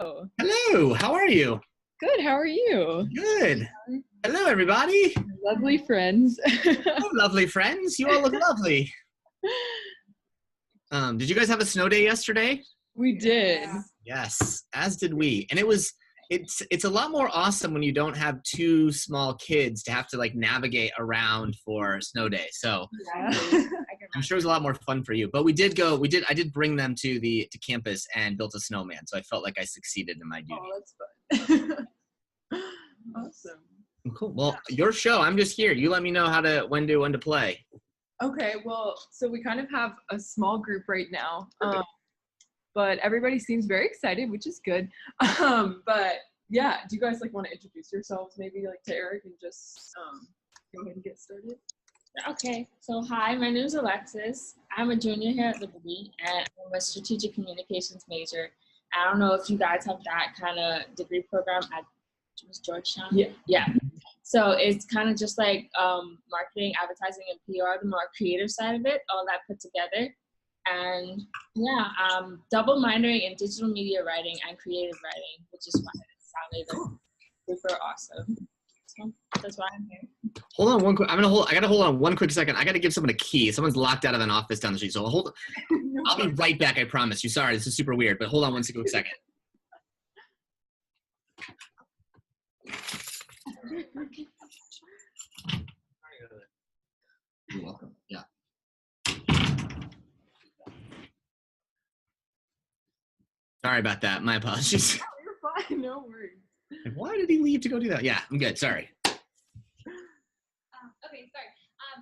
Oh, Hello, how are you? good. How are you? Good. Hello, everybody. Lovely friends. Oh, lovely friends. You all look lovely. Did you guys have a snow day yesterday? We did. Yes, as did we. And it's a lot more awesome when you don't have two small kids to have to like navigate around for snow day. So Yeah. I'm sure it was a lot more fun for you. But I did bring them to campus and built a snowman. So I felt like I succeeded in my duty. Oh, that's fun. Awesome. Cool. Well, your show. I'm just here. You let me know when to play. Okay, well, so we kind of have a small group right now, but everybody seems very excited, which is good. But yeah, do you guys like want to introduce yourselves maybe like to Eric and just go ahead and get started? Okay, so hi, my name is Alexis. I'm a junior here at Liberty, and I'm a strategic communications major. I don't know if you guys have that kind of degree program at Georgetown. Yeah. So it's kind of just like marketing, advertising, and PR, the more creative side of it, all that put together. And yeah, double minoring in digital media writing and creative writing, which is why it sounded like super awesome. So that's why I'm here. Hold on one quick. I gotta hold on one quick second. I gotta give someone a key. Someone's locked out of an office down the street. So I'll be right back. I promise you. Sorry, this is super weird, but hold on one quick second. You're welcome. Yeah. Sorry about that. My apologies. You're fine. No worries. Why did he leave to go do that? Yeah, I'm good. Sorry. Okay, sorry.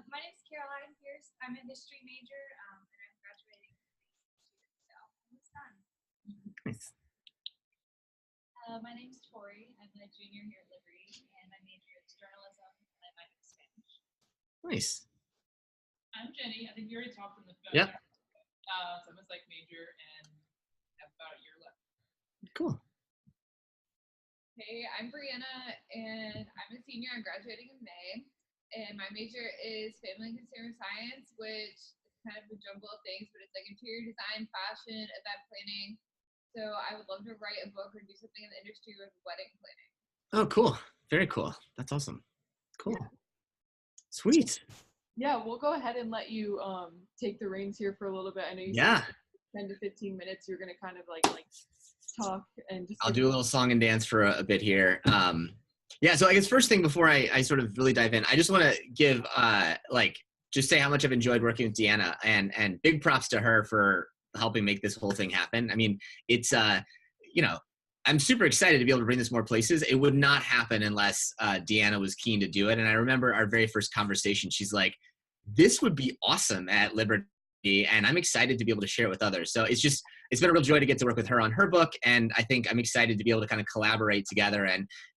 My name is Caroline Pierce. I'm a history major, and I'm graduating so almost done. Nice. My name is Tori. I'm a junior here at Liberty, and my major is journalism, and I minor in Spanish. Nice. I'm Jenny. I think you already talked in the phone. Yep. So I'm a psych major and have about a year left. Cool. Hey, I'm Brianna, and I'm a senior. I'm graduating in May, and my major is family and consumer science, which is kind of a jumble of things, but it's like interior design, fashion, event planning. So I would love to write a book or do something in the industry with wedding planning. Oh, cool. Very cool. That's awesome. Cool. Yeah. Sweet. Yeah, we'll go ahead and let you take the reins here for a little bit. I know you Yeah. said 10 to 15 minutes. You're gonna kind of like talk and just. I'll do a little song and dance for a bit here. Yeah, so I guess first thing before I sort of really dive in, I just want to give just say how much I've enjoyed working with Deanna and big props to her for helping make this whole thing happen. I mean, it's I'm super excited to be able to bring this more places. It would not happen unless Deanna was keen to do it. And I remember our very first conversation, she's like, this would be awesome at Liberty, and I'm excited to be able to share it with others. So it's been a real joy to get to work with her on her book, and I think I'm excited to be able to kind of collaborate together.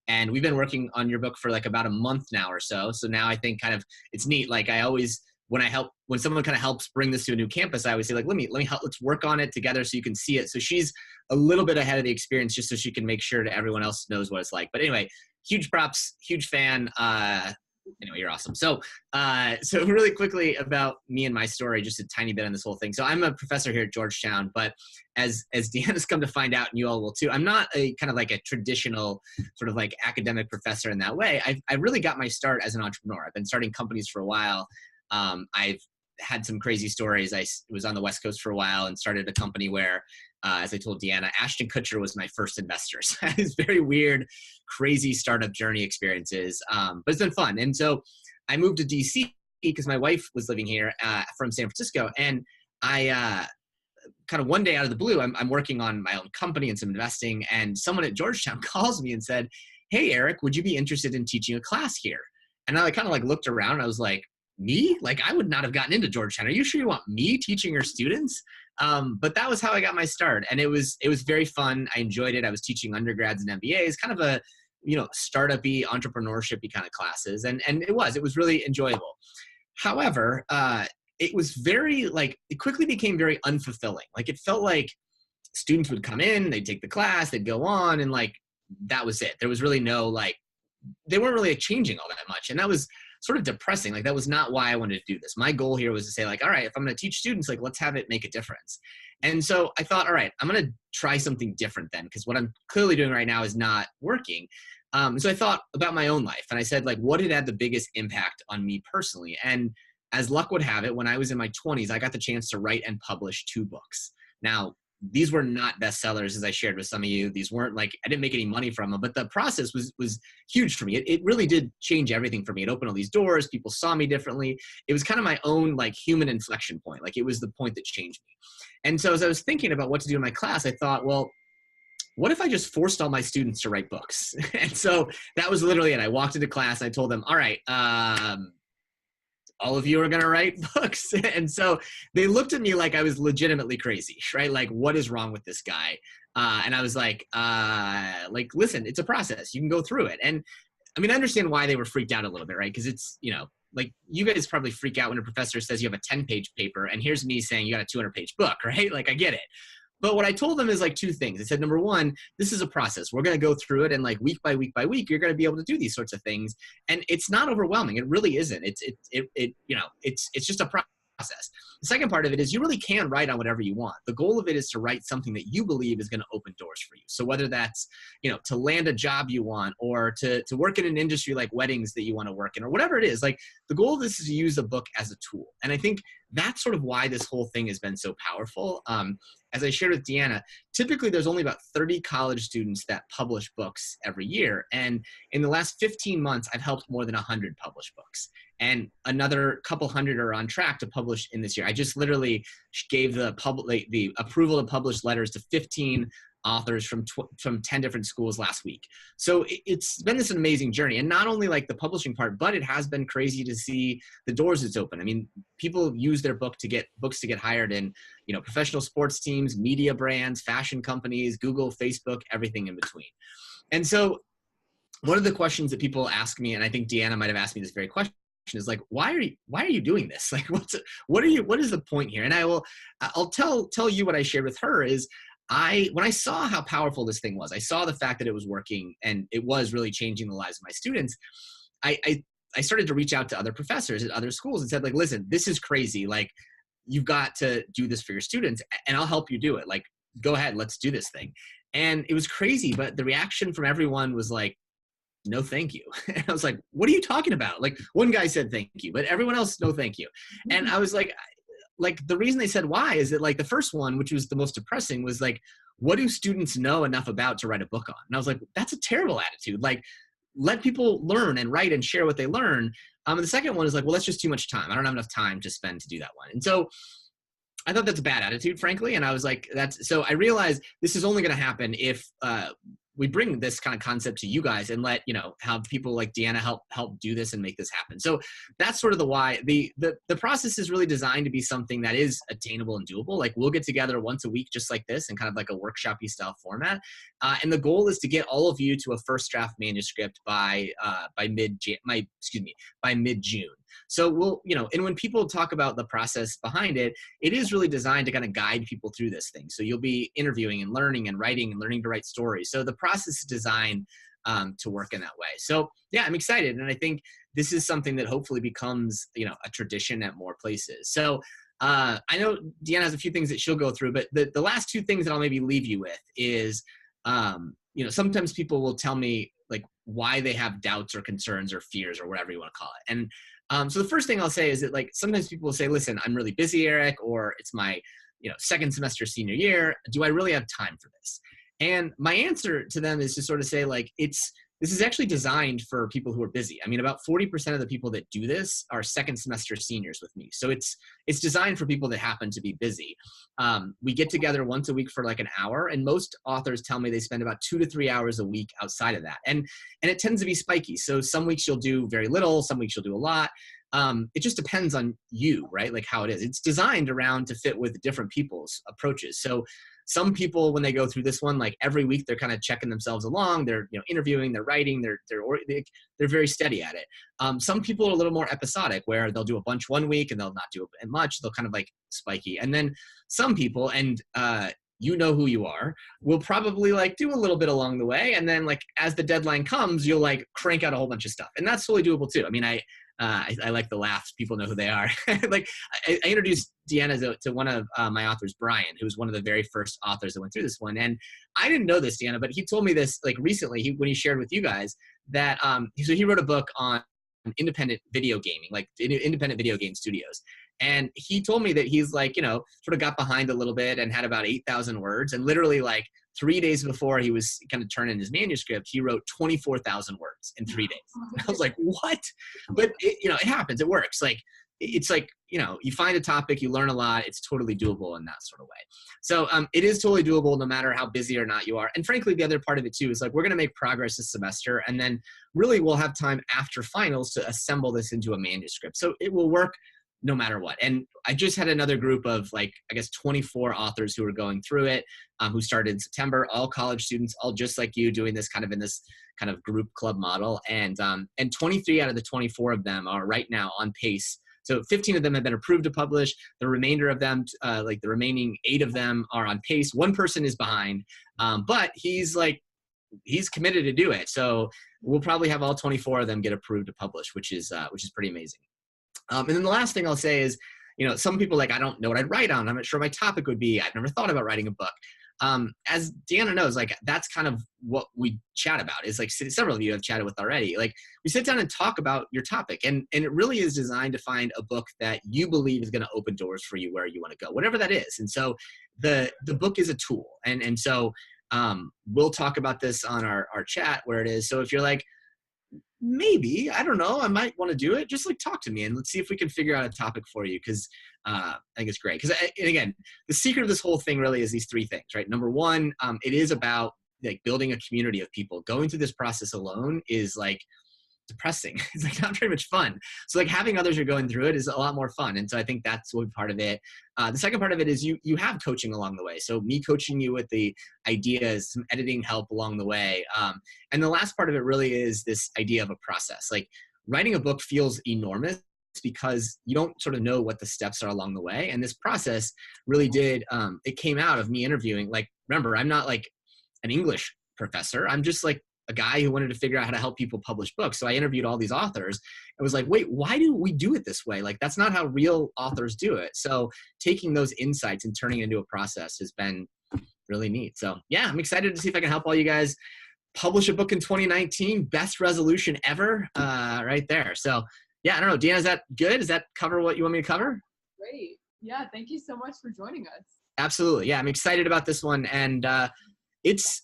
And we've been working on your book for like about a month now or so. So now I think kind of it's neat. Like I always, when someone kind of helps bring this to a new campus, I always say like, let me help, let's work on it together so you can see it. So she's a little bit ahead of the experience just so she can make sure that everyone else knows what it's like. But anyway, huge props, huge fan. Anyway, you're awesome. So really quickly about me and my story, just a tiny bit on this whole thing. So I'm a professor here at Georgetown, but as Deanna's come to find out, and you all will too, I'm not a kind of like a traditional sort of like academic professor in that way. I really got my start as an entrepreneur. I've been starting companies for a while. I've had some crazy stories. I was on the West Coast for a while and started a company where, as I told Deanna, Ashton Kutcher was my first investor. So I had these very weird, crazy startup journey experiences, but it's been fun. And so I moved to DC because my wife was living here from San Francisco. And I kind of one day out of the blue, I'm working on my own company and some investing. And someone at Georgetown calls me and said, hey, Eric, would you be interested in teaching a class here? And I kind of like looked around and I was like, me? Like I would not have gotten into Georgetown. Are you sure you want me teaching your students? But that was how I got my start. And it was very fun. I enjoyed it. I was teaching undergrads and MBAs, kind of a, startup-y, entrepreneurship-y kind of classes. And it was really enjoyable. However, it was it quickly became very unfulfilling. Like it felt like students would come in, they'd take the class, they'd go on, and like, that was it. There was really no, they weren't really changing all that much. And that was sort of depressing. Like that was not why I wanted to do this. My goal here was to say like, all right, if I'm going to teach students, like let's have it make a difference. And so I thought, all right, I'm going to try something different then, because what I'm clearly doing right now is not working. So I thought about my own life, and I said, like, what had the biggest impact on me personally? And as luck would have it, when I was in my 20s, I got the chance to write and publish 2 books. Now, these were not bestsellers, as I shared with some of you. These weren't like, I didn't make any money from them, but the process was huge for me. It really did change everything for me. It opened all these doors. People saw me differently. It was kind of my own like human inflection point. Like it was the point that changed me. And so as I was thinking about what to do in my class, I thought, well, what if I just forced all my students to write books? And so that was literally it. I walked into class, I told them, all right, all of you are going to write books. And so they looked at me like I was legitimately crazy, right? Like, what is wrong with this guy? And I was like, listen, it's a process. You can go through it. And I mean, I understand why they were freaked out a little bit, right? Because it's, you know, like you guys probably freak out when a professor says you have a 10-page paper and here's me saying you got a 200-page book, right? Like I get it. But what I told them is like 2 things. I said, number one, this is a process. We're going to go through it, and like week by week by week, you're going to be able to do these sorts of things. And it's not overwhelming. It really isn't. It's just a process. The second part of it is you really can write on whatever you want. The goal of it is to write something that you believe is going to open doors for you. So whether that's, you know, to land a job you want, or to work in an industry like weddings that you want to work in, or whatever it is, like the goal of this is to use a book as a tool. And I think that's sort of why this whole thing has been so powerful. As I shared with Deanna, typically there's only about 30 college students that publish books every year. And in the last 15 months, I've helped more than 100 publish books. And another couple hundred are on track to publish in this year. I just literally gave the approval to publish letters to 15 authors from 10 different schools last week. So it's been this amazing journey. And not only like the publishing part, but it has been crazy to see the doors it's opened. I mean, people use their books to get hired in, you know, professional sports teams, media brands, fashion companies, Google, Facebook, everything in between. And so one of the questions that people ask me, and I think Deanna might have asked me this very question, is like, why are you doing this? Like, what is the point here? And I'll tell you what I shared with her is, when I saw how powerful this thing was, I saw the fact that it was working and it was really changing the lives of my students. I started to reach out to other professors at other schools and said, like, listen, this is crazy. Like, you've got to do this for your students, and I'll help you do it. Like, go ahead, let's do this thing. And it was crazy, but the reaction from everyone was like, no, thank you. And I was like, what are you talking about? Like, one guy said thank you, but everyone else, no, thank you. And I was like the reason they said why is that like the first one, which was the most depressing, was like, what do students know enough about to write a book on? And I was like, that's a terrible attitude. Like, let people learn and write and share what they learn. And the second one is like, well, that's just too much time. I don't have enough time to spend to do that one. And so I thought that's a bad attitude, frankly. And I was like, so I realized this is only going to happen if we bring this kind of concept to you guys and let, you know, have people like Deanna help do this and make this happen. So that's sort of the why. The process is really designed to be something that is attainable and doable. Like, we'll get together once a week, just like this, in kind of like a workshop-y style format. And the goal is to get all of you to a first draft manuscript by mid-June. So we'll, you know, and when people talk about the process behind it, it is really designed to kind of guide people through this thing. So you'll be interviewing and learning and writing and learning to write stories. So the process is designed to work in that way. So yeah, I'm excited. And I think this is something that hopefully becomes, you know, a tradition at more places. So I know Deanna has a few things that she'll go through, but the last 2 things that I'll maybe leave you with is, you know, sometimes people will tell me like why they have doubts or concerns or fears or whatever you want to call it. And so the first thing I'll say is that, like, sometimes people will say, listen, I'm really busy, Eric, or it's my, you know, second semester senior year. Do I really have time for this? And my answer to them is to sort of say, like, this is actually designed for people who are busy. I mean, about 40% of the people that do this are second semester seniors with me. So it's designed for people that happen to be busy. We get together once a week for like an hour, and most authors tell me they spend about 2 to 3 hours a week outside of that. And it tends to be spiky. So some weeks you'll do very little, some weeks you'll do a lot. It just depends on you, right? Like how it is. It's designed around to fit with different people's approaches. So some people, when they go through this one, like every week, they're kind of checking themselves along. They're, you know, interviewing, they're writing, they're very steady at it. Some people are a little more episodic, where they'll do a bunch one week and they'll not do it much. They'll kind of like spiky. And then some people, and you know who you are, will probably like do a little bit along the way. And then like as the deadline comes, you'll like crank out a whole bunch of stuff. And that's totally doable too. I mean, I like the laughs. People know who they are. Like I introduced Deanna to one of my authors, Brian, who was one of the very first authors that went through this one. And I didn't know this, Deanna, but he told me this like recently when he shared with you guys that so he wrote a book on independent video gaming, like independent video game studios. And he told me that he's like, sort of got behind a little bit and had about 8,000 words. And literally like 3 days before he was going to turn in his manuscript, he wrote 24,000 words in 3 days. I was like, what? But it happens. It works. Like, it's like, you find a topic, you learn a lot. It's totally doable in that sort of way. So it is totally doable no matter how busy or not you are. And frankly, the other part of it too is like, we're going to make progress this semester. And then really we'll have time after finals to assemble this into a manuscript. So it will work no matter what. And I just had another group of 24 authors who are going through it, who started in September, all college students, all just like you, doing this kind of in this kind of group club model. And 23 out of the 24 of them are right now on pace. So 15 of them have been approved to publish. The remainder of them, the remaining 8 of them are on pace. One person is behind, but he's committed to do it. So we'll probably have all 24 of them get approved to publish, which is pretty amazing. And then the last thing I'll say is, some people I don't know what I'd write on. I'm not sure my topic would be. I've never thought about writing a book. As Deanna knows, that's kind of what we chat about. Is several of you have chatted with already. We sit down and talk about your topic, and it really is designed to find a book that you believe is going to open doors for you where you want to go, whatever that is. And so the book is a tool, and so we'll talk about this on our chat where it is. So if you're like, maybe, I don't know, I might want to do it, just talk to me and let's see if we can figure out a topic for you, because I think it's great. Because again, the secret of this whole thing really is these 3 things, right? Number one, it is about building a community of people. Going through this process alone is depressing. It's not very much fun. So having others who are going through it is a lot more fun. And so I think that's one part of it. The second part of it is you have coaching along the way. So me coaching you with the ideas, some editing help along the way. And the last part of it really is this idea of a process. Writing a book feels enormous because you don't sort of know what the steps are along the way. And this process really did, it came out of me interviewing, remember, I'm not an English professor. I'm just a guy who wanted to figure out how to help people publish books. So I interviewed all these authors and was like, wait, why do we do it this way? That's not how real authors do it. So taking those insights and turning it into a process has been really neat. So yeah, I'm excited to see if I can help all you guys publish a book in 2019. Best resolution ever, right there. So yeah, I don't know, Deanna, is that good? Does that cover what you want me to cover? Great. Yeah, thank you so much for joining us. Absolutely. Yeah, I'm excited about this one. And it's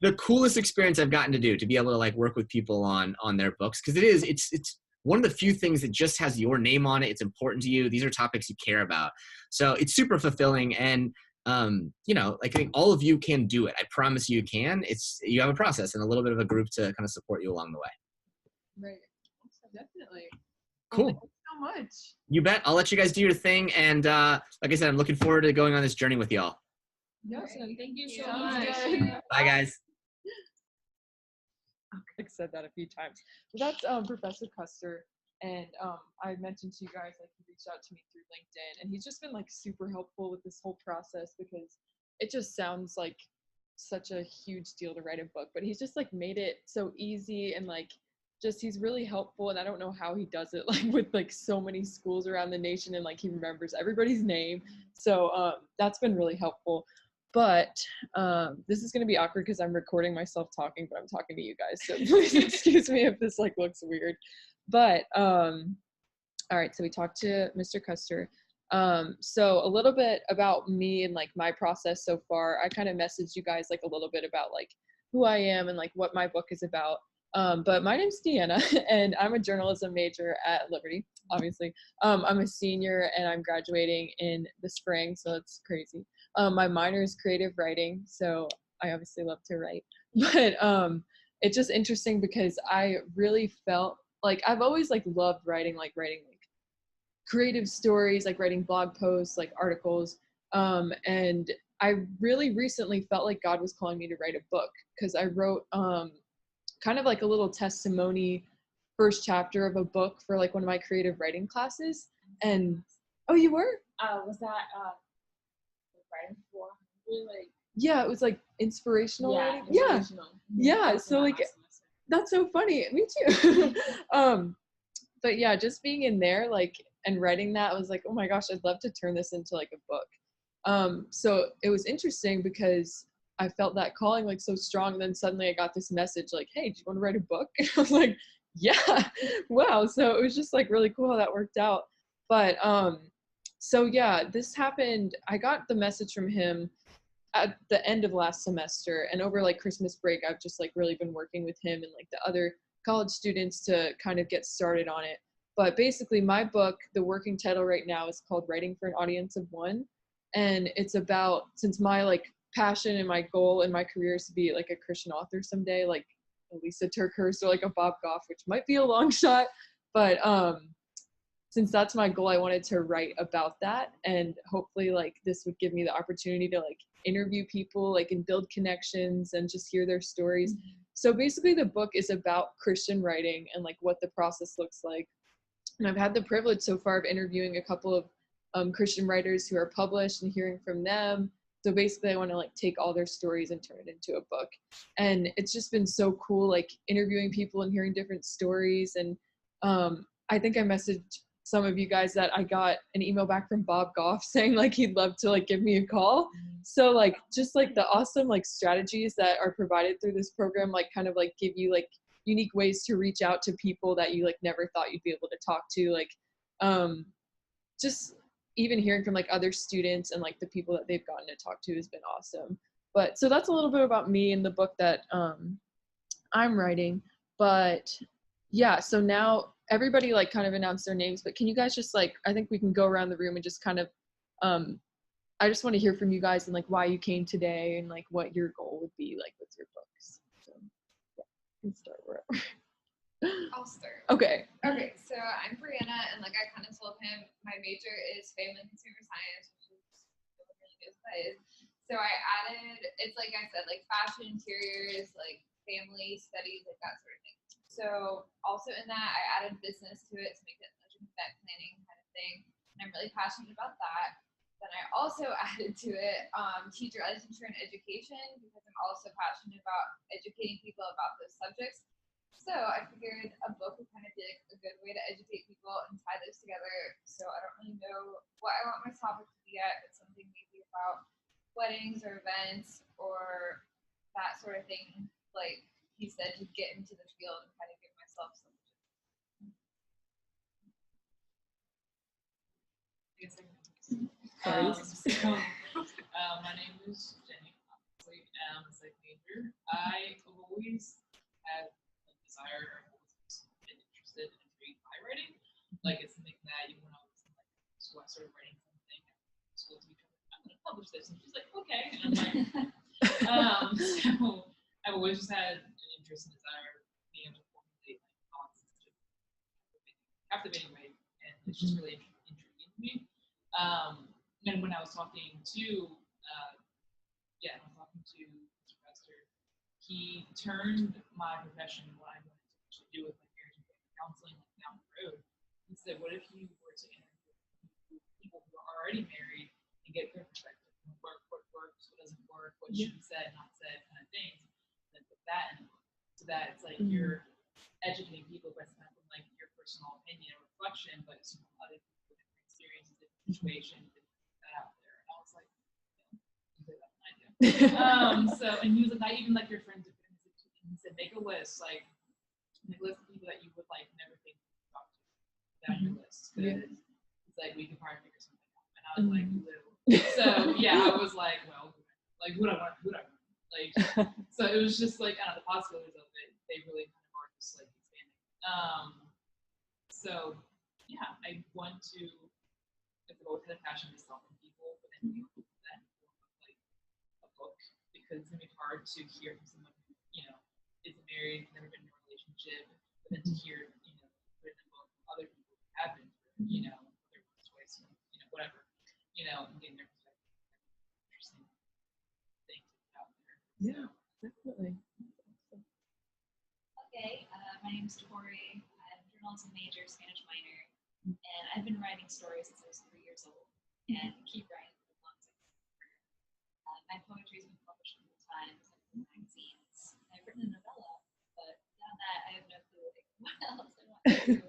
the coolest experience I've gotten to do, to be able to work with people on their books. Cause it's one of the few things that just has your name on it. It's important to you. These are topics you care about. So it's super fulfilling. And, I think all of you can do it. I promise you can. You have a process and a little bit of a group to kind of support you along the way. Right. Definitely. Cool. Thank you so much. You bet. I'll let you guys do your thing. And like I said, I'm looking forward to going on this journey with y'all. Awesome. Thank you so Sounds much. good. Bye, guys. I've said that a few times. So that's Professor Custer, and I mentioned to you guys he reached out to me through LinkedIn, and he's just been super helpful with this whole process, because it just sounds like such a huge deal to write a book, but he's just made it so easy, and he's really helpful. And I don't know how he does it with so many schools around the nation, and he remembers everybody's name. So that's been really helpful. But this is going to be awkward because I'm recording myself talking, but I'm talking to you guys. So please excuse me if this looks weird. But all right, so we talked to Mr. Custer. So a little bit about me and my process so far. I kind of messaged you guys a little bit about who I am and what my book is about. But my name's Deanna, and I'm a journalism major at Liberty, obviously. I'm a senior, and I'm graduating in the spring, so that's crazy. My minor is creative writing, so I obviously love to write. But it's just interesting because I really felt I've always loved writing, writing creative stories, writing blog posts, articles. And I really recently felt like God was calling me to write a book, because I wrote kind of a little testimony first chapter of a book for one of my creative writing classes. And oh, you were? Was that writing for yeah, it was inspirational writing. inspirational. Yeah. So that's so funny. Me too. but yeah, just being in there, like, and writing that, I was like, oh my gosh, I'd love to turn this into like a book. So it was interesting because I felt that calling like so strong. And then suddenly I got this message like, hey, do you want to write a book? And I was like, yeah, wow. So it was just like really cool how that worked out. But so yeah, this happened. I got the message from him at the end of last semester, and over like Christmas break, I've just like really been working with him and like the other college students to kind of get started on it. But basically my book, the working title right now is called Writing for an Audience of One. And it's about, since my like passion and my goal in my career is to be like a Christian author someday, like a Lisa TerKeurst or like a Bob Goff, which might be a long shot, but since that's my goal, I wanted to write about that, and hopefully like this would give me the opportunity to like interview people like and build connections and just hear their stories. So basically the book is about Christian writing and like what the process looks like. And I've had the privilege so far of interviewing a couple of Christian writers who are published and hearing from them. So basically I want to like take all their stories and turn it into a book. And it's just been so cool, like interviewing people and hearing different stories. And I think I messaged some of you guys that I got an email back from Bob Goff saying like he'd love to like give me a call. So like just like the awesome like strategies that are provided through this program like kind of like give you like unique ways to reach out to people that you like never thought you'd be able to talk to, like just even hearing from like other students and like the people that they've gotten to talk to has been awesome. But so that's a little bit about me and the book that I'm writing. But yeah, so now everybody like kind of announced their names, but can you guys just like, I think we can go around the room and just kind of I just want to hear from you guys and like why you came today and like what your goal would be like with your books. So yeah, you can start wherever. I'll start. Okay. Okay, so I'm Brianna, and like I kind of told him, my major is family and consumer science, which is really good place. So I added, it's like I said, like fashion, interiors, like family studies, like that sort of thing. So also in that, I added business to it to make it like an event planning kind of thing, and I'm really passionate about that. Then I also added to it teacher licensure and education, because I'm also passionate about educating people about those subjects. So I figured a book would kind of be like a good way to educate people and tie those together. So I don't really know what I want my topic to be yet. It's something maybe about weddings or events or that sort of thing. Like he said, to get into the field and kind of give myself some. My name is Jenny. Obviously, I'm a psych major. I always had a desire, or always been interested and intrigued by writing. Like it's something that even when I was in like school, I started writing something. School teacher, I'm going to publish this, and she's like, okay. And I'm like, so I've always just had an interest and desire being able to formulate like thoughts in such a captivating way, and it's just really intriguing to me. And when I was talking to, I was talking to Mr. Pastor, he turned my profession, what I wanted to actually do with my marriage and family counseling, like down the road. He said, what if you were to interview people who are already married and get their perspective, what works, what doesn't work, what should be said, not said, kind of things, and then put that in a book, so that it's like you're educating people, but it's not from like your personal opinion or reflection, but it's from other people, different experiences, different situations, out there. And I was like, that's an idea. So, and he was like, not even like your friends. He said, make a list, like make a list of people that you would like never think to talk to down your list. Because it's like we could probably figure something out. And I was like, so yeah, I was like, well, like who do I want? Like, so it was just like, the possibilities of it, they really kind of are just like expanding. So yeah, I want to. I've always had a passion to helping people, but then you put that in form of like a book, because it's gonna be hard to hear from someone who, isn't married, never been in a relationship, but then to hear, written a book from other people who have been through, their choice, whatever, and getting their perspective. Interesting things out there. Yeah, definitely. Okay, my name is Tori. I'm a journalism major, Spanish minor, and I've been writing stories since I was 3 years old, and keep writing for as long as I can. My poetry has been published in the Times and magazines. I've written a novella, but beyond that, I have no clue what else I want to do.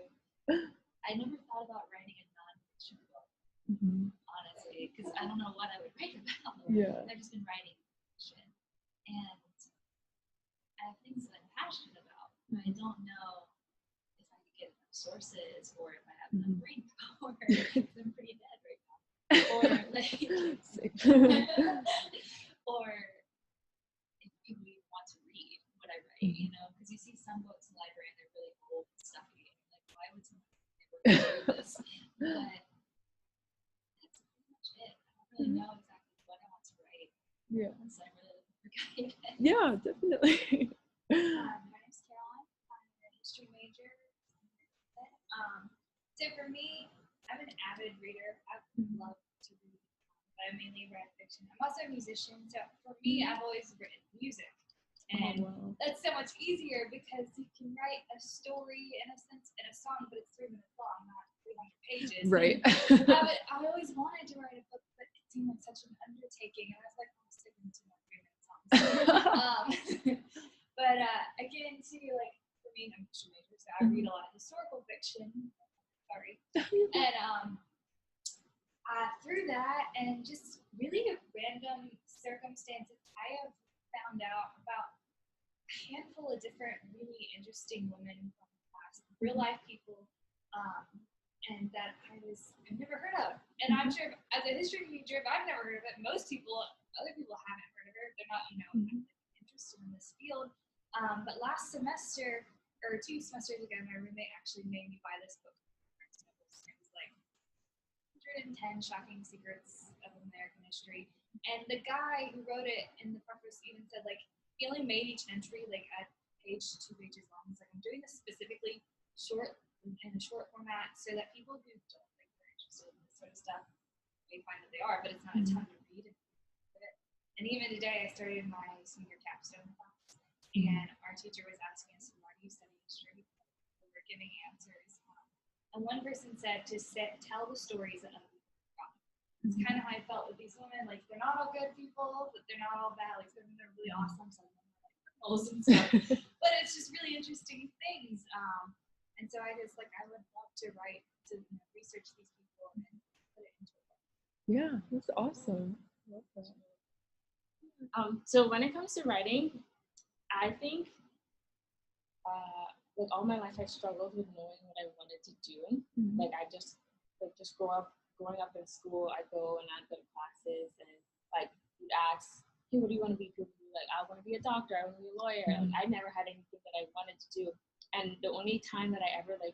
I don't know if I could get enough sources or if I have enough brain power. 'Cause I'm pretty dead right now. Or like, or if people even want to read what I write, you know, because you see some books in the library and they're really old and stuffy. And like, why would someone ever read this? But that's pretty much it. I don't really know exactly what I want to write. Yeah. So I'm really looking for guidance. Yeah, definitely. My name's Caroline. I'm a history major. So for me, I'm an avid reader. I love to read, but I mainly read fiction. I'm also a musician, so for me, I've always written music. And that's so much easier because you can write a story in a sense in a song, but it's 3 minutes long, not 300 pages. Right. I always wanted to write a book, but it seemed like such an undertaking, and I was like, I'm sticking to my 3 minute songs. But again, too, like for me, I'm a history major, so I read a lot of historical fiction. Sorry. And through that and just really random circumstances, I have found out about a handful of different really interesting women from the past, real life people, and that I've never heard of. And I'm sure as a history major, if I've never heard of it, other people haven't heard of her. They're not, interested in this field. But last semester, or 2 semesters ago, my roommate actually made me buy this book. It was like 110 Shocking Secrets of American History. And the guy who wrote it in the preface even said, like, he only made each entry like a page to 2 pages long. He's like, I'm doing this specifically in a short format so that people who don't think they're interested in this sort of stuff may find that they are, but it's not a ton to read. And even today, I started my senior capstone class, and our teacher was asking us, why do you study history? We were giving answers. And one person said to tell the stories that other people have forgotten. It's kind of how I felt with these women. Like, they're not all good people, but they're not all bad. Like, some of them are really awesome, some of them are like criminals and stuff. But it's just really interesting things. And so I just, like, I would love to write, to research these people and put it into a book. Yeah, that's awesome. Love that. So when it comes to writing, I think like all my life I struggled with knowing what I wanted to do. Like I just growing up in school, I go and I'd go to classes and like you'd ask, hey, what do you want to be? People would be like, I want to be a doctor, I want to be a lawyer. Like I never had anything that I wanted to do. And the only time that I ever like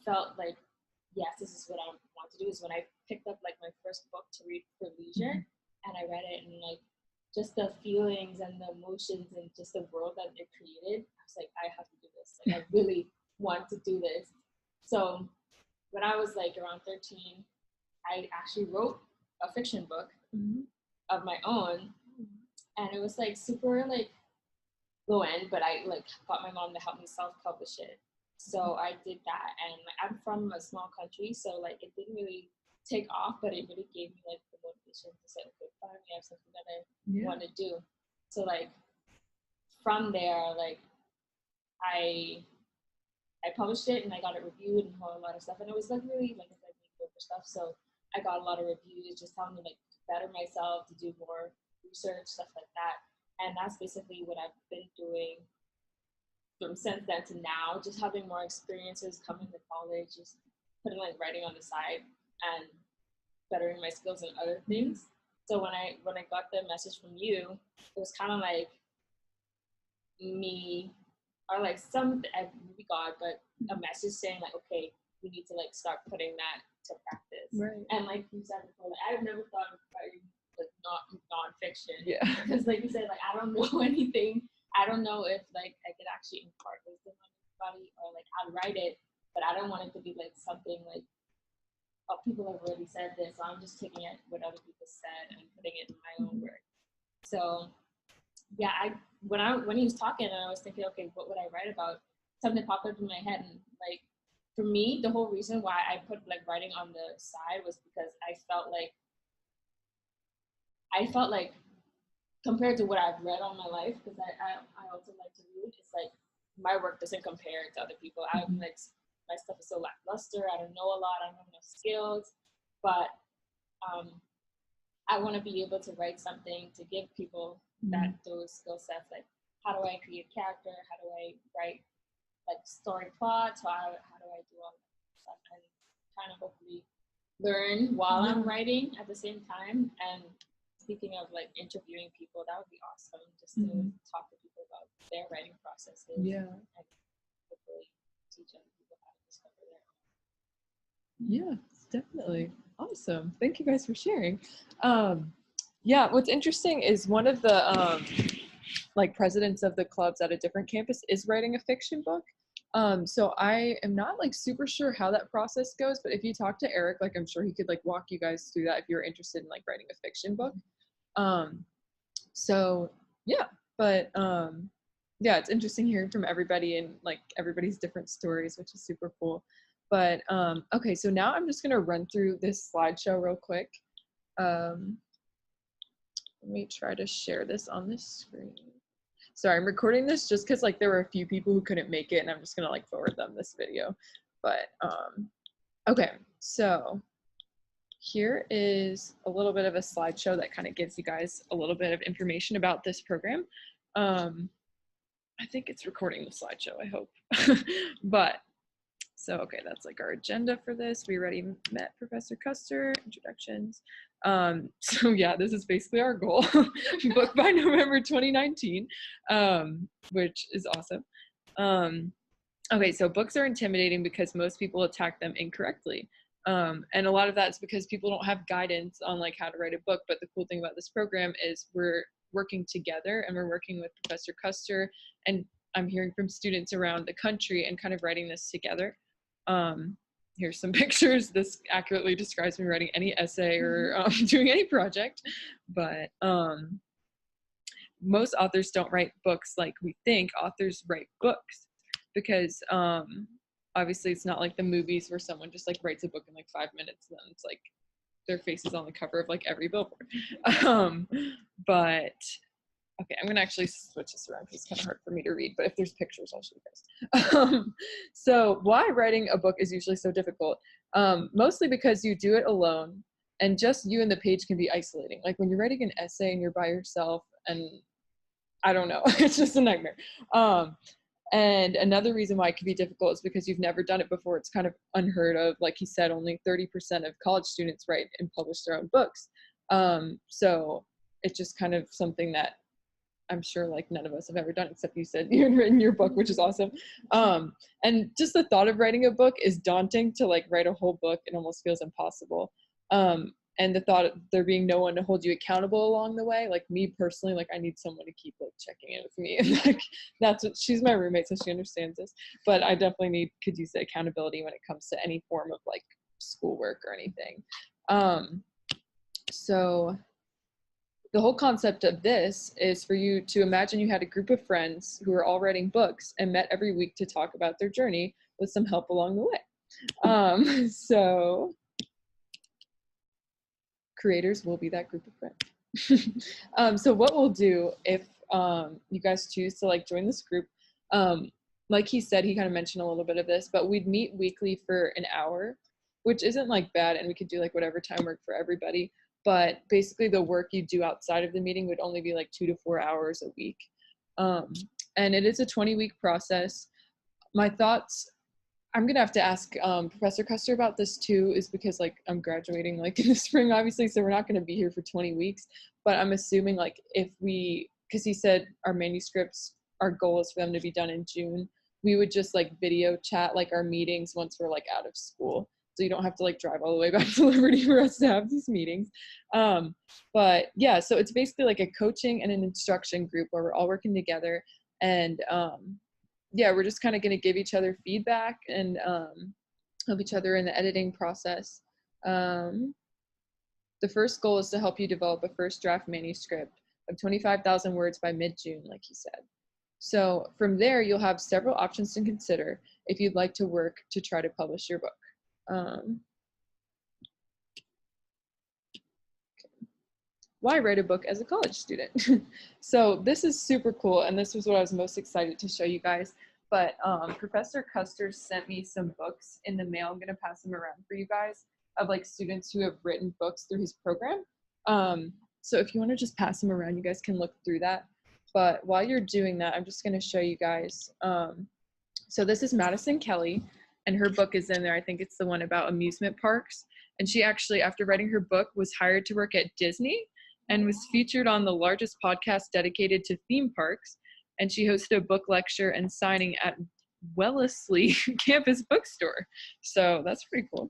felt like, yes, this is what I want to do is when I picked up like my first book to read for leisure and I read it and like just the feelings and the emotions and just the world that it created, I was like, I have to do this. Like, I really want to do this. So when I was like around 13, I actually wrote a fiction book of my own. And it was like super like low end, but I like got my mom to help me self-publish it. So I did that. And like, I'm from a small country, so like it didn't really take off, but it really gave me like the motivation to say, okay, finally I have something that I want to do. So like from there, like I published it and I got it reviewed and a lot of stuff, and it was like really like I said, mediocre stuff. So I got a lot of reviews just telling me like to better myself, to do more research, stuff like that. And that's basically what I've been doing from since then to now, just having more experiences, coming to college, just putting like writing on the side and bettering my skills in other things. So when I got the message from you, it was kind of like me, or like maybe God, but a message saying like, okay, we need to like start putting that to practice. Right. And like you said before, like, I've never thought of writing like non-fiction. Yeah. Because like you said, like I don't know anything. I don't know if like I could actually impart wisdom on anybody or like I'd write it, but I don't want it to be like something like, oh, people have already said this, so I'm just taking it what other people said and putting it in my own work. So yeah, when he was talking and I was thinking, okay, what would I write about? Something popped up in my head, and like for me, the whole reason why I put like writing on the side was because I felt like compared to what I've read all my life, because I also like to read, it's like my work doesn't compare to other people. I'm like, my stuff is so lackluster. I don't know a lot. I don't have enough skills, but I want to be able to write something to give people that those skill sets. Like, how do I create character? How do I write like story plot. So how do I do all that stuff and kind of hopefully learn while I'm writing at the same time. And speaking of like interviewing people, that would be awesome just to talk to people about their writing processes. Yeah. And hopefully teach other people how to discover their own. Yeah, definitely. Awesome. Thank you guys for sharing. Yeah, what's interesting is one of the like presidents of the clubs at a different campus is writing a fiction book. So I am not like super sure how that process goes, but if you talk to Eric, like I'm sure he could like walk you guys through that if you're interested in like writing a fiction book. So yeah, but yeah, it's interesting hearing from everybody and like everybody's different stories, which is super cool. But okay, so now I'm just gonna run through this slideshow real quick. Let me try to share this on the screen. Sorry, I'm recording this just because like there were a few people who couldn't make it, and I'm just gonna like forward them this video. But okay, so here is a little bit of a slideshow that kind of gives you guys a little bit of information about this program. I think it's recording the slideshow, I hope. But so, okay, that's like our agenda for this. We already met Professor Custer, introductions. So yeah, this is basically our goal, book by November 2019, which is awesome. Okay, so books are intimidating because most people attack them incorrectly. And a lot of that is because people don't have guidance on like how to write a book. But the cool thing about this program is we're working together and we're working with Professor Custer, and I'm hearing from students around the country and kind of writing this together. Here's some pictures. This accurately describes me writing any essay or doing any project. But most authors don't write books like we think. Authors write books because obviously it's not like the movies where someone just like writes a book in like 5 minutes and then it's like their face is on the cover of like every billboard. But okay, I'm gonna actually switch this around because it's kind of hard for me to read, but if there's pictures, I'll show you guys. So why writing a book is usually so difficult? Mostly because you do it alone and just you and the page can be isolating. Like when you're writing an essay and you're by yourself and I don't know, it's just a nightmare. And another reason why it can be difficult is because you've never done it before. It's kind of unheard of. Like he said, only 30% of college students write and publish their own books. So it's just kind of something that I'm sure like none of us have ever done, except you said you had written your book, which is awesome. And just the thought of writing a book is daunting. To like write a whole book, it almost feels impossible. And the thought of there being no one to hold you accountable along the way, like me personally, like I need someone to keep like checking in with me. And like that's what, she's my roommate, so she understands this. But I definitely need, could use the accountability when it comes to any form of like schoolwork or anything. So the whole concept of this is for you to imagine you had a group of friends who are all writing books and met every week to talk about their journey with some help along the way. So creators will be that group of friends. So what we'll do if you guys choose to like join this group, like he said, he kind of mentioned a little bit of this, but we'd meet weekly for an hour, which isn't like bad, and we could do like whatever time worked for everybody. But basically the work you do outside of the meeting would only be like 2 to 4 hours a week. And it is a 20-week process. My thoughts, I'm gonna have to ask Professor Custer about this too, is because like I'm graduating like in the spring, obviously, so we're not gonna be here for 20 weeks. But I'm assuming like if we, because he said our manuscripts, our goal is for them to be done in June, we would just like video chat like our meetings once we're like out of school. So you don't have to like drive all the way back to Liberty for us to have these meetings. But yeah, so it's basically like a coaching and an instruction group where we're all working together. And yeah, we're just kind of going to give each other feedback and help each other in the editing process. The first goal is to help you develop a first draft manuscript of 25,000 words by mid-June, like he said. So from there, you'll have several options to consider if you'd like to work to try to publish your book. Why write a book as a college student? So this is super cool, and this was what I was most excited to show you guys. But Professor Custer sent me some books in the mail. I'm gonna pass them around for you guys, of like students who have written books through his program. So if you want to just pass them around, you guys can look through that. But while you're doing that, I'm just gonna show you guys So this is Madison Kelly, and her book is in there. I think it's the one about amusement parks. And she actually, after writing her book, was hired to work at Disney and was featured on the largest podcast dedicated to theme parks. And she hosted a book lecture and signing at Wellesley campus bookstore. So that's pretty cool.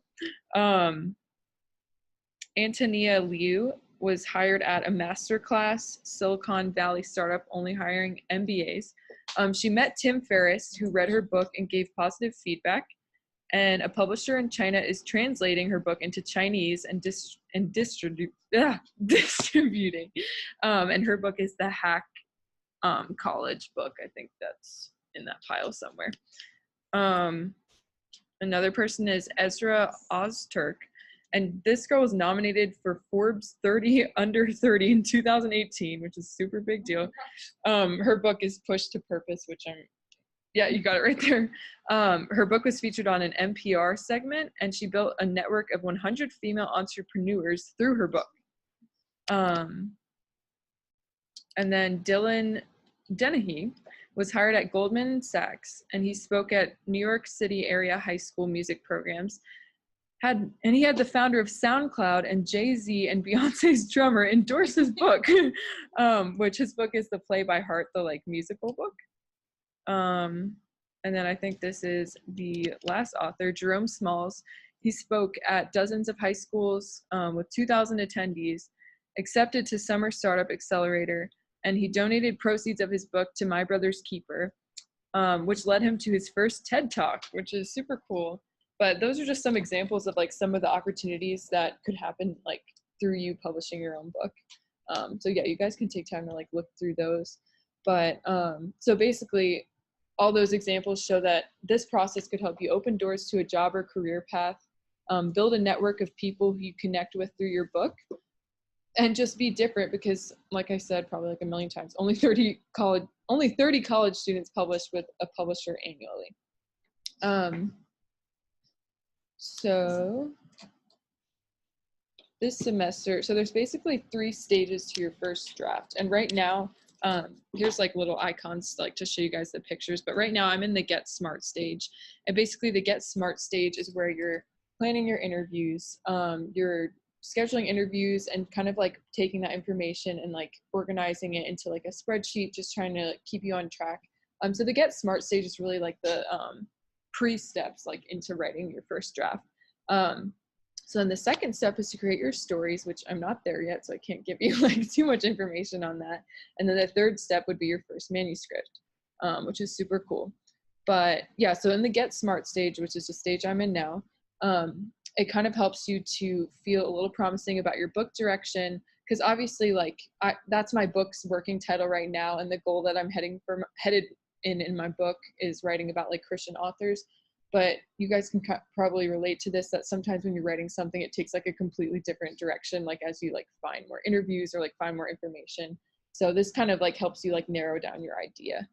Antonia Liu was hired at a masterclass Silicon Valley startup only hiring MBAs. She met Tim Ferriss, who read her book and gave positive feedback. And a publisher in China is translating her book into Chinese and distributing. And her book is the Hack College book. I think that's in that pile somewhere. Another person is Ezra Ozturk. And this girl was nominated for Forbes 30 Under 30 in 2018, which is a super big deal. Her book is Push to Purpose, which yeah, you got it right there. Her book was featured on an NPR segment, and she built a network of 100 female entrepreneurs through her book. And then Dylan Dennehy was hired at Goldman Sachs, and he spoke at New York City area high school music programs. He had the founder of SoundCloud and Jay-Z and Beyonce's drummer endorse his book, which his book is the Play by Heart, the like musical book. And then I think this is the last author, Jerome Smalls. He spoke at dozens of high schools with 2,000 attendees, accepted to Summer Startup Accelerator, and he donated proceeds of his book to My Brother's Keeper, which led him to his first TED Talk, which is super cool. But those are just some examples of like some of the opportunities that could happen like through you publishing your own book. So yeah, you guys can take time to like look through those. But so basically all those examples show that this process could help you open doors to a job or career path, build a network of people who you connect with through your book, and just be different because like I said, probably like a million times, only 30 college students publish with a publisher annually. So this semester, so there's basically 3 stages to your first draft. And right now, here's like little icons like to show you guys the pictures, but right now I'm in the Get Smart stage. And basically the Get Smart stage is where you're planning your interviews, you're scheduling interviews and kind of like taking that information and like organizing it into like a spreadsheet, just trying to keep you on track. So the Get Smart stage is really like the pre-steps like into writing your first draft. So then the second step is to create your stories, which I'm not there yet, so I can't give you like too much information on that. And then the third step would be your first manuscript, which is super cool. But yeah, so in the Get Smart stage, which is the stage I'm in now, it kind of helps you to feel a little promising about your book direction, because obviously like that's my book's working title right now, and the goal that I'm headed in my book is writing about like Christian authors. But you guys can probably relate to this, that sometimes when you're writing something, it takes like a completely different direction, like as you like find more interviews or like find more information. So this kind of like helps you like narrow down your idea.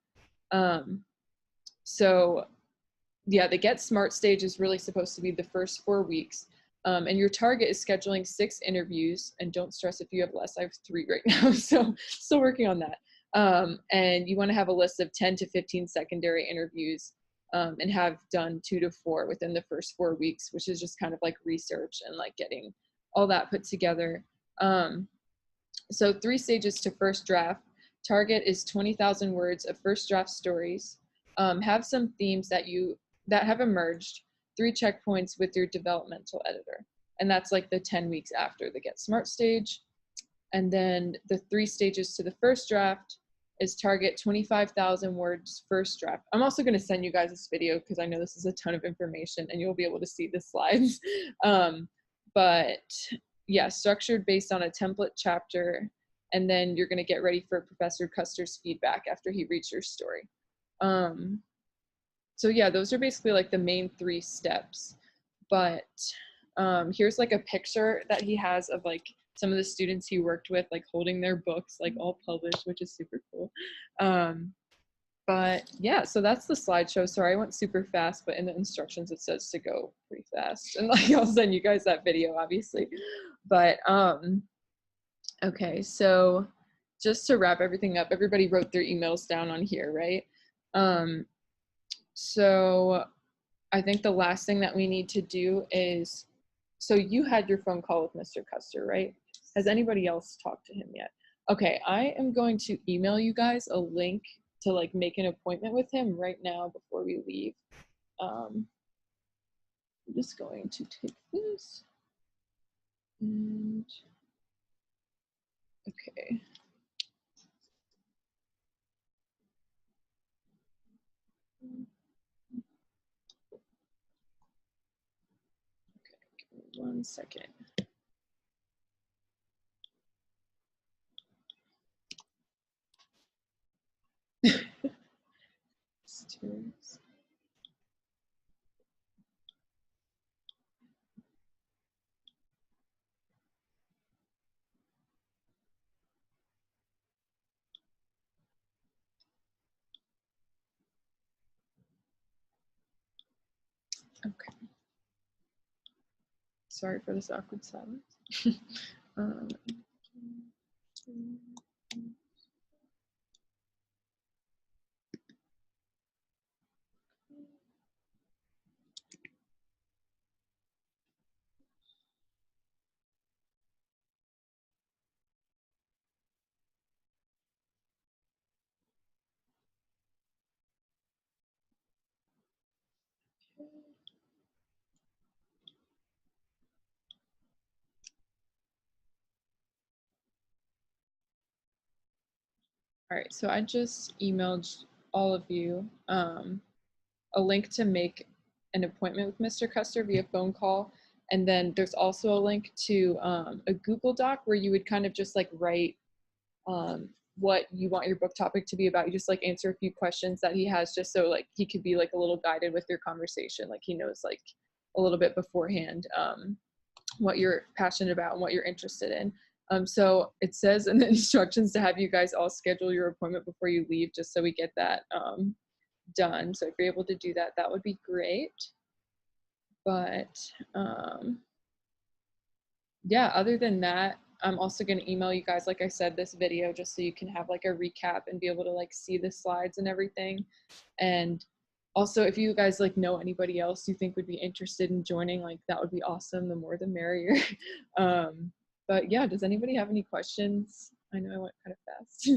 So yeah, the Get Smart stage is really supposed to be the first 4 weeks. And your target is scheduling 6 interviews, and don't stress if you have less. I have 3 right now, so still working on that. And you want to have a list of 10 to 15 secondary interviews, and have done 2 to 4 within the first 4 weeks, which is just kind of like research and like getting all that put together. So 3 stages to first draft. Target is 20,000 words of first draft stories. Have some themes that have emerged, 3 checkpoints with your developmental editor. And that's like the 10 weeks after the Get Smart stage. And then the 3 stages to the first draft is target 25,000 words first draft. I'm also going to send you guys this video because I know this is a ton of information and you'll be able to see the slides. But yeah, structured based on a template chapter. And then you're going to get ready for Professor Custer's feedback after he reads your story. So yeah, those are basically like the main 3 steps. But here's like a picture that he has of like some of the students he worked with, like holding their books, like all published, which is super cool. But yeah, so that's the slideshow. Sorry, I went super fast, but in the instructions it says to go pretty fast. And like I'll send you guys that video, obviously. But okay, so just to wrap everything up, everybody wrote their emails down on here, right? So I think the last thing that we need to do is, so you had your phone call with Mr. Custer, right? Has anybody else talked to him yet? Okay, I am going to email you guys a link to like make an appointment with him right now before we leave. I'm just going to take this and okay. Give me 1 second. Steers. Okay. Sorry for this awkward silence. um, all right, so I just emailed all of you a link to make an appointment with Mr. Custer via phone call. And then there's also a link to a Google Doc where you would kind of just like write what you want your book topic to be about. You just like answer a few questions that he has just so like he could be like a little guided with your conversation. Like he knows like a little bit beforehand what you're passionate about and what you're interested in. So it says in the instructions to have you guys all schedule your appointment before you leave, just so we get that done. So if you're able to do that, that would be great. But yeah, other than that, I'm also going to email you guys, like I said, this video just so you can have like a recap and be able to like see the slides and everything. And also, if you guys like know anybody else you think would be interested in joining, like that would be awesome. The more the merrier. But yeah, does anybody have any questions? I know I went kind of fast.